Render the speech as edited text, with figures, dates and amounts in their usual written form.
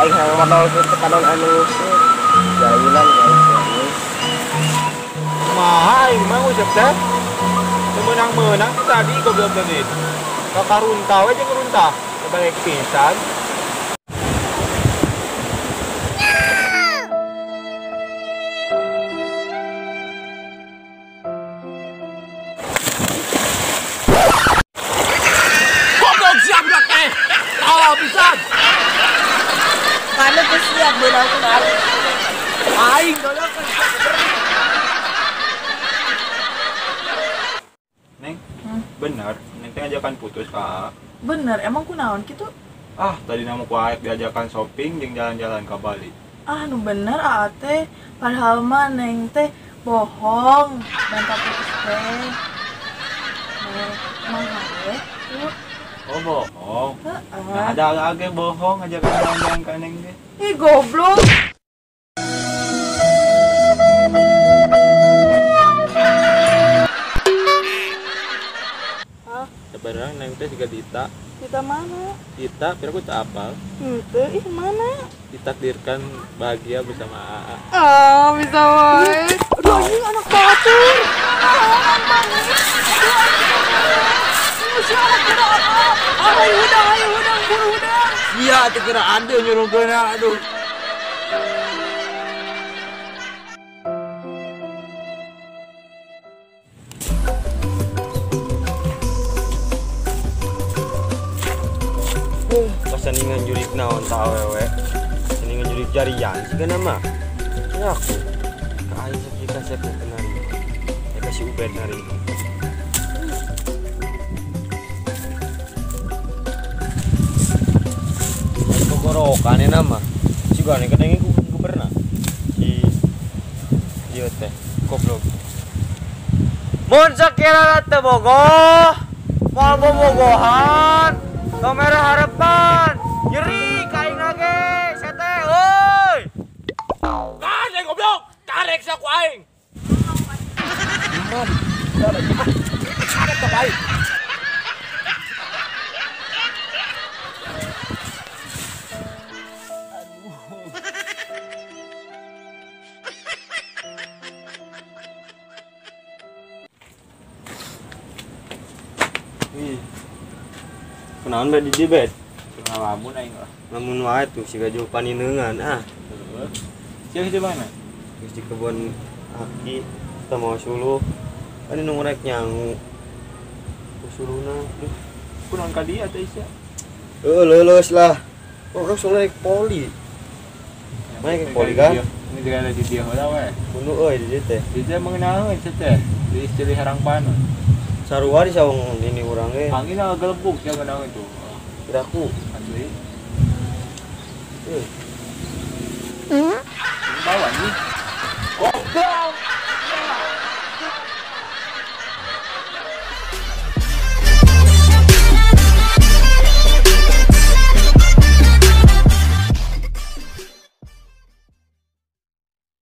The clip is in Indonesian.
aing hang modal ke tekanan anu jailan guys. Mah aing mah ucap teh. Menang-menang tadi goblok tadi. Kakarunta we jeung runta. Balik pisan. Goblok siap dak teh. Ah pisan. Kana geus siap beunang kenal. Aing dodok kan. Neng, bener, Neng teh ngajakan putus Kak. Bener, emang kunaon gitu? Ah, tadi namu ku Aep diajakan shopping jeung jalan-jalan ke Bali. Ah, nu bener teh. Padahal mah Neng teh bohong dan tak putus teh. Emang hawe tuh. Oh, bohong. Nah, Heeh. ada lagi bohong ngajakan jalan-jalan ke Neng teh. Ih, goblok. Sebenarnya Neng teh juga Dita. Kita mana? Dita, pira ku tak apal. Henteu, ih mana? Ditakdirkan bahagia bersama AA. Ah, bisa wae. Aduh, anjing anak batur. Ah, manis. Si anak kira apa? Ayo udang, buru udang. Iya, teh kira ada nyuruh geuna, aduh. Pasaningan jurik naon ta awewe. Pasaningan jurik jarian sigana mah. Ya aku. Ka aing sakit kasep kenari. Ya kasih Ubed hari ini. Kegorokan nama. Juga nih kadang ku pernah. Si ieu teh goblok. Mun sakira teh bogoh. Moal bobogohan. Kamera harapan. Nyeri kaing lagi. Sete euy. Karek goblok. Karek sa ku aing. Karek ka baik. Kenaon bet di bet? Ngalamun aing lah. Lamun wae tuh siga jauh paninengan Sia di mana? geus di kebun aki kita mau suluh. Kan nu ngorek nyangu. Suluna duh. Kunaon ka dieu teh sia? Leuleus lah. Kok suruh naik poli. Naik poli kan? Ini juga ada di dia heula we. Kudu euy di dieu teh. Di dia mengenal teh teh. Di istri harangpan. Sarua di saung ini urang ge. Angin gelembung sia kenal itu. Kiraku. Asli.